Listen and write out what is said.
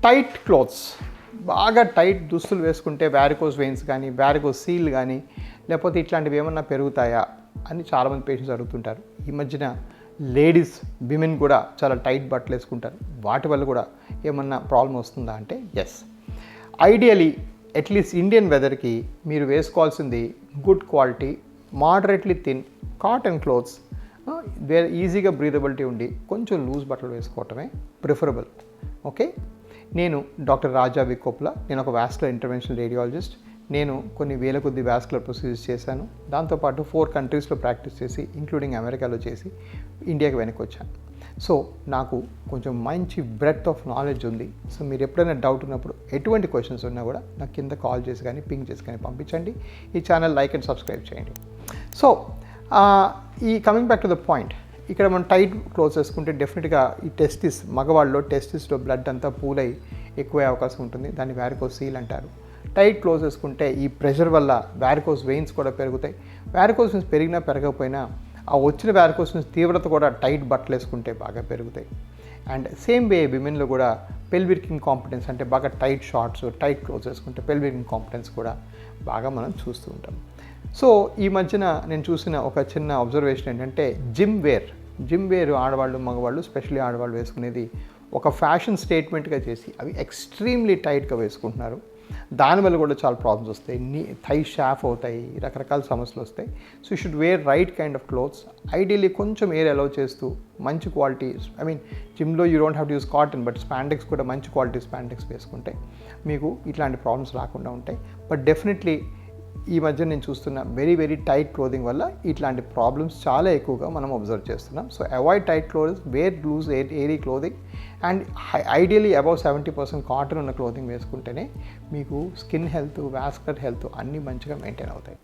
Tight clothes, బాగా tight దుస్తులు వేసుకుంటే వ్యారికోస్ వెయిన్స్ కానీ వ్యారికోస్ సీల్ కానీ లేకపోతే ఇట్లాంటివి ఏమన్నా పెరుగుతాయా అని చాలామంది పేషెంట్స్ అడుగుతుంటారు. ఈ మధ్యన లేడీస్ విమెన్ కూడా చాలా టైట్ బట్టలు వేసుకుంటారు. వాటి వల్ల కూడా ఏమన్నా ప్రాబ్లం వస్తుందా అంటే ఎస్. ఐడియలీ అట్లీస్ట్ ఇండియన్ వెదర్కి మీరు వేసుకోవాల్సింది good quality moderately thin cotton clothes, ఈజీగా బ్రీదబిలిటీ ఉండి కొంచెం లూజ్ బట్టలు వేసుకోవటమే ప్రిఫరబుల్. ఓకే, నేను డాక్టర్ రాజా వికోప్లా. నేను ఒక వాస్కులర్ ఇంటర్వెన్షనల్ రేడియాలజిస్ట్. నేను కొన్ని వేల కొద్ది వాస్కులర్ ప్రొసీజర్స్ చేశాను. దాంతోపాటు 4 కంట్రీస్లో ప్రాక్టీస్ చేసి ఇంక్లూడింగ్ అమెరికాలో చేసి ఇండియాకి వెనక్కి వచ్చాను. సో నాకు కొంచెం మంచి బ్రెడ్త్ ఆఫ్ నాలెడ్జ్ ఉంది. సో మీరు ఎప్పుడైనా డౌట్ ఉన్నప్పుడు ఎటువంటి క్వశ్చన్స్ ఉన్నా కూడా నాకు కింద కాల్ చేసి కానీ పింగ్ చేసి కానీ పంపించండి. ఈ ఛానల్ లైక్ అండ్ సబ్స్క్రైబ్ చేయండి. సో ఈ coming back to the point, ఇక్కడ మనం టైట్ క్లోజ్ చేసుకుంటే డెఫినెట్గా ఈ మగవాళ్ళలో టెస్టిస్లో బ్లడ్ అంతా పూల్ అయ్యి ఎక్కువ అవకాశం ఉంటుంది. దాన్ని వ్యారికోస్ సీల్ అంటారు. టైట్ క్లోజ్ చేసుకుంటే ఈ ప్రెషర్ వల్ల వ్యారికోస్ వెయిన్స్ కూడా పెరుగుతాయి. వ్యారికోస్ వెయిన్స్ పెరిగినా పెరగకపోయినా ఆ వచ్చిన వ్యారికోస్ వెయిన్స్ తీవ్రత కూడా టైట్ బట్టలు వేసుకుంటే బాగా పెరుగుతాయి. అండ్ సేమ్ వే విమెన్లో కూడా పెల్విక్ ఇంకాంపిటెన్స్ అంటే బాగా టైట్ షార్ట్స్ టైట్ క్లోజ్ చేసుకుంటే పెల్విక్ ఇంకాంపిటెన్స్ కూడా బాగా మనం చూస్తూ ఉంటాం. సో ఈ మధ్యన నేను చూసిన ఒక చిన్న అబ్జర్వేషన్ ఏంటంటే జిమ్ వేర్ ఆడవాళ్ళు మగవాళ్ళు స్పెషల్లీ ఆడవాళ్ళు వేసుకునేది ఒక ఫ్యాషన్ స్టేట్మెంట్గా చేసి అవి ఎక్స్ట్రీమ్లీ టైట్గా వేసుకుంటున్నారు. దానివల్ల కూడా చాలా ప్రాబ్లమ్స్ వస్తాయి. థై షాఫ్ అవుతాయి, రకరకాల సమస్యలు వస్తాయి. So you should wear right kind of clothes. Ideally కొంచెం ఎయిర్ అలౌ చేస్తూ మంచి క్వాలిటీ, జిమ్లో you don't have to use cotton but spandex కూడా మంచి క్వాలిటీ స్పాండెక్స్ వేసుకుంటే మీకు ఇట్లాంటి ప్రాబ్లమ్స్ రాకుండా ఉంటాయి. బట్ డెఫినెట్లీ ఈ మధ్య నేను చూస్తున్న వెరీ టైట్ క్లోదింగ్ వల్ల ఇట్లాంటి ప్రాబ్లమ్స్ చాలా ఎక్కువగా మనం అబ్జర్వ్ చేస్తున్నాం. So avoid tight clothes, wear loose airy clothing and ideally above 70% cotton ఉన్న క్లోదింగ్ వేసుకుంటేనే మీకు స్కిన్ హెల్త్, వాస్కులర్ హెల్త్ అన్నీ మంచిగా మెయింటైన్ అవుతాయి.